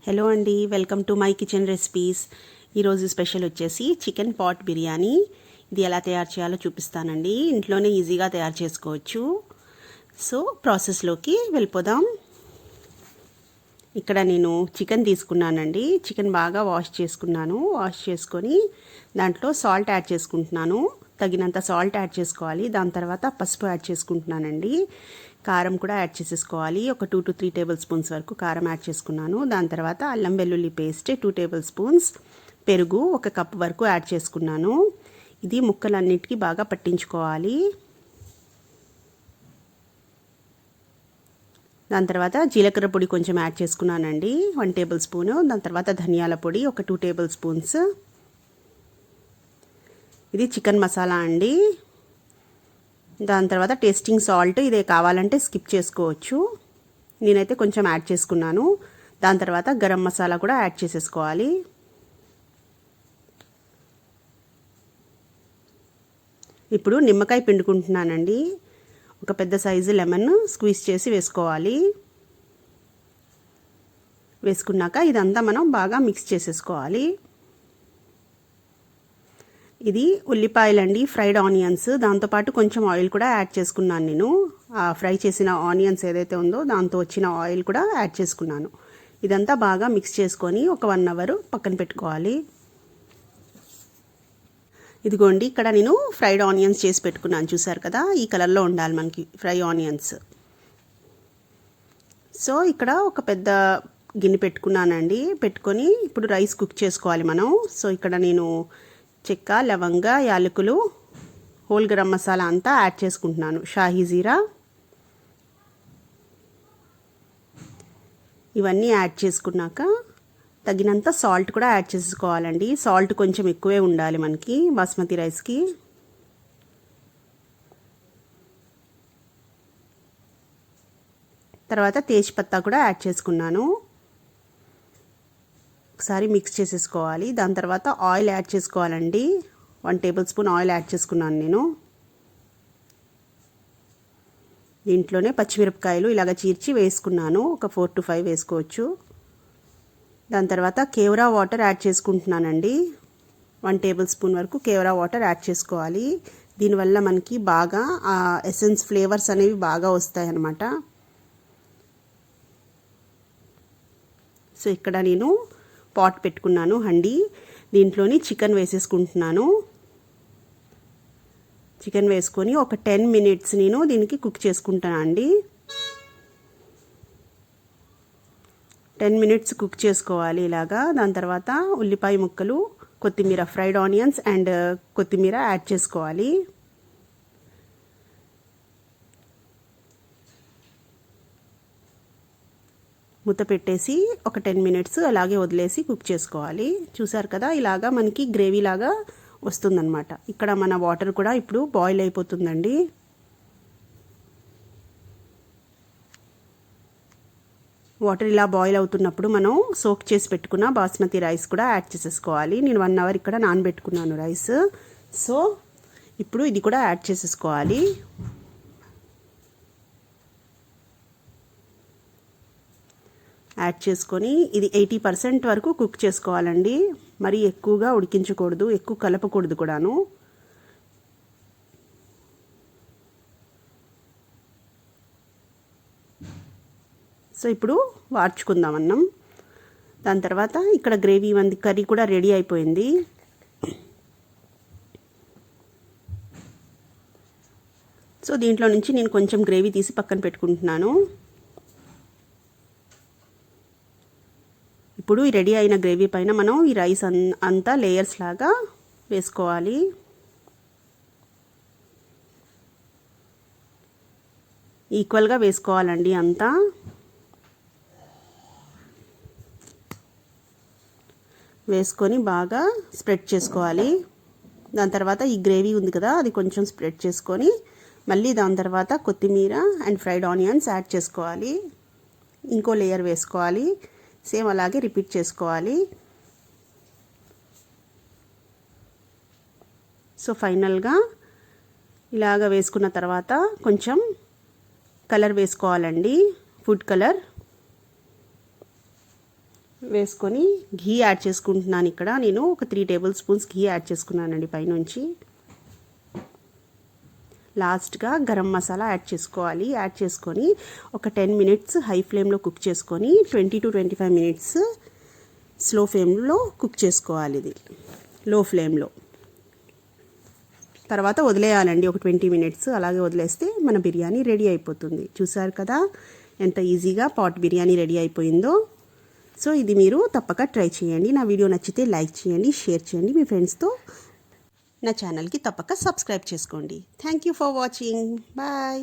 Hello అండి, welcome to my kitchen recipes. ఈరోజు special వచ్చేసి చికెన్ పాట్ బిర్యానీ. ఇది ఎలా తయారు చేయాలో చూపిస్తానండి. ఇంట్లోనే ఈజీగా తయారు చేసుకోవచ్చు. సో ప్రాసెస్లోకి వెళ్ళిపోదాం. ఇక్కడ నేను చికెన్ తీసుకున్నానండి. చికెన్ బాగా వాష్ చేసుకున్నాను. వాష్ చేసుకొని దాంట్లో సాల్ట్ యాడ్ చేసుకుంటున్నాను. తగినంత సాల్ట్ యాడ్ చేసుకోవాలి. దాని తర్వాత పసుపు యాడ్ చేసుకుంటున్నానండి. కారం కూడా యాడ్ చేసేసుకోవాలి. ఒక 2 to 3 టేబుల్ స్పూన్స్ వరకు కారం యాడ్ చేసుకున్నాను. దాని తర్వాత అల్లం వెల్లుల్లి పేస్ట్ 2 టేబుల్ స్పూన్స్, పెరుగు 1 కప్ వరకు యాడ్ చేసుకున్నాను. ఇది ముక్కలన్నిటికీ బాగా పట్టించుకోవాలి. దాని తర్వాత జీలకర్ర పొడి కొంచెం యాడ్ చేసుకున్నానండి, 1 టేబుల్ స్పూను. దాని తర్వాత ధనియాల పొడి ఒక 2 టేబుల్ స్పూన్స్. ఇది చికెన్ మసాలా అండి. దాని తర్వాత టేస్టింగ్ సాల్ట్, ఇదే కావాలంటే స్కిప్ చేసుకోవచ్చు. నేనైతే కొంచెం యాడ్ చేసుకున్నాను. దాని తర్వాత గరం మసాలా కూడా యాడ్ చేసేసుకోవాలి. ఇప్పుడు నిమ్మకాయ పిండుకుంటున్నానండి. ఒక పెద్ద సైజు లెమన్ స్క్వీజ్ చేసి వేసుకోవాలి. వేసుకున్నాక ఇదంతా మనం బాగా మిక్స్ చేసేసుకోవాలి. ఇది ఉల్లిపాయలండి, ఫ్రైడ్ ఆనియన్స్. దాంతోపాటు కొంచెం ఆయిల్ కూడా యాడ్ చేసుకున్నాను నేను. ఫ్రై చేసిన ఆనియన్స్ ఏదైతే ఉందో దాంతో వచ్చిన ఆయిల్ కూడా యాడ్ చేసుకున్నాను. ఇదంతా బాగా మిక్స్ చేసుకొని ఒక 1 అవర్ పక్కన పెట్టుకోవాలి. ఇదిగోండి, ఇక్కడ నేను ఫ్రైడ్ ఆనియన్స్ చేసి పెట్టుకున్నాను. చూసారు కదా, ఈ కలర్లో ఉండాలి మనకి ఫ్రై ఆనియన్స్. సో ఇక్కడ ఒక పెద్ద గిన్నె పెట్టుకున్నానండి. పెట్టుకొని ఇప్పుడు రైస్ కుక్ చేసుకోవాలి మనం. సో ఇక్కడ నేను చెక్క, లవంగ, యాలకులు, హోల్ గరం మసాలా అంతా యాడ్ చేసుకుంటున్నాను. షాహీ జీరా ఇవన్నీ యాడ్ చేసుకున్నాక తగినంత సాల్ట్ కూడా యాడ్ చేసుకోవాలండి. సాల్ట్ కొంచెం ఎక్కువే ఉండాలి మనకి బాస్మతి రైస్కి. తర్వాత తేజ్పత్తా కూడా యాడ్ చేసుకున్నాను. ఒకసారి మిక్స్ చేసేసుకోవాలి. దాని తర్వాత ఆయిల్ యాడ్ చేసుకోవాలండి. 1 టేబుల్ స్పూన్ ఆయిల్ యాడ్ చేసుకున్నాను నేను. దీంట్లోనే పచ్చిమిరపకాయలు ఇలాగ చీర్చి వేసుకున్నాను. ఒక 4 to 5 వేసుకోవచ్చు. దాని తర్వాత కేవరా వాటర్ యాడ్ చేసుకుంటున్నానండి. 1 టేబుల్ స్పూన్ వరకు కేవరా వాటర్ యాడ్ చేసుకోవాలి. దీనివల్ల మనకి బాగా ఎసెన్స్ ఫ్లేవర్స్ అనేవి బాగా వస్తాయి అన్నమాట. సో ఇక్కడ నేను పాట్ పెట్టుకున్నాను, హండి. దీంట్లోని చికెన్ వేసేసుకుంటున్నాను. చికెన్ వేసుకొని ఒక 10 minutes నేను దీనికి కుక్ చేసుకుంటాను అండి. 10 minutes కుక్ చేసుకోవాలి ఇలాగా. దాని తర్వాత ఉల్లిపాయ ముక్కలు, కొత్తిమీర, ఫ్రైడ్ ఆనియన్స్ అండ్ కొత్తిమీర యాడ్ చేసుకోవాలి. మూత పెట్టేసి ఒక 10 minutes అలాగే వదిలేసి కుక్ చేసుకోవాలి. చూసారు కదా, ఇలాగా మనకి గ్రేవీ లాగా వస్తుందన్నమాట. ఇక్కడ మన వాటర్ కూడా ఇప్పుడు బాయిల్ అయిపోతుందండి. వాటర్ ఇలా బాయిల్ అవుతున్నప్పుడు మనం సోక్ చేసి పెట్టుకున్న బాస్మతి రైస్ కూడా యాడ్ చేసేసుకోవాలి. నేను 1 hour ఇక్కడ నానబెట్టుకున్నాను రైస్. సో ఇప్పుడు ఇది కూడా యాడ్ చేసేసుకోవాలి. యాడ్ చేసుకొని ఇది 80% వరకు కుక్ చేసుకోవాలండి. మరి ఎక్కువగా ఉడికించకూడదు, ఎక్కువ కలపకూడదు కూడాను. సో ఇప్పుడు వార్చుకుందాం అన్నం. దాని తర్వాత ఇక్కడ గ్రేవీ కర్రీ కూడా రెడీ అయిపోయింది. సో దీంట్లో నుంచి నేను కొంచెం గ్రేవీ తీసి పక్కన పెట్టుకుంటున్నాను. ఇప్పుడు ఈ రెడీ అయిన గ్రేవీ పైన మనం ఈ రైస్ అంతా లేయర్స్ లాగా వేసుకోవాలి. ఈక్వల్గా వేసుకోవాలండి అంతా. వేసుకొని బాగా స్ప్రెడ్ చేసుకోవాలి. దాని తర్వాత ఈ గ్రేవీ ఉంది కదా, అది కొంచెం స్ప్రెడ్ చేసుకొని మళ్ళీ దాని తర్వాత కొత్తిమీర అండ్ ఫ్రైడ్ ఆనియన్స్ యాడ్ చేసుకోవాలి. ఇంకో లేయర్ వేసుకోవాలి. సేమ్ అలాగే రిపీట్ చేసుకోవాలి. సో ఫైనల్గా ఇలాగ వేసుకున్న తర్వాత కొంచెం కలర్ వేసుకోవాలండి, ఫుడ్ కలర్. వేసుకొని ఘీ యాడ్ చేసుకుంటున్నాను. ఇక్కడ నేను ఒక 3 టేబుల్ స్పూన్స్ ఘీ యాడ్ చేసుకున్నానండి పైనుంచి. లాస్ట్గా గరం మసాలా యాడ్ చేసుకోవాలి. యాడ్ చేసుకొని ఒక 10 మినిట్స్ హై ఫ్లేమ్లో కుక్ చేసుకొని 20 to 25 మినిట్స్ స్లో ఫ్లేమ్లో కుక్ చేసుకోవాలి. ఇది లో ఫ్లేమ్లో. తర్వాత వదిలేయాలండి ఒక 20 మినిట్స్. అలాగే వదిలేస్తే మన బిర్యానీ రెడీ అయిపోతుంది. చూసారు కదా ఎంత ఈజీగా పాట్ బిర్యానీ రెడీ అయిపోయిందో. సో ఇది మీరు తప్పక ట్రై చేయండి. నా వీడియో నచ్చితే లైక్ చేయండి, షేర్ చేయండి, మీ ఫ్రెండ్స్తో నా ఛానల్కి తప్పక సబ్స్క్రైబ్ చేసుకోండి. Thank you for watching. Bye.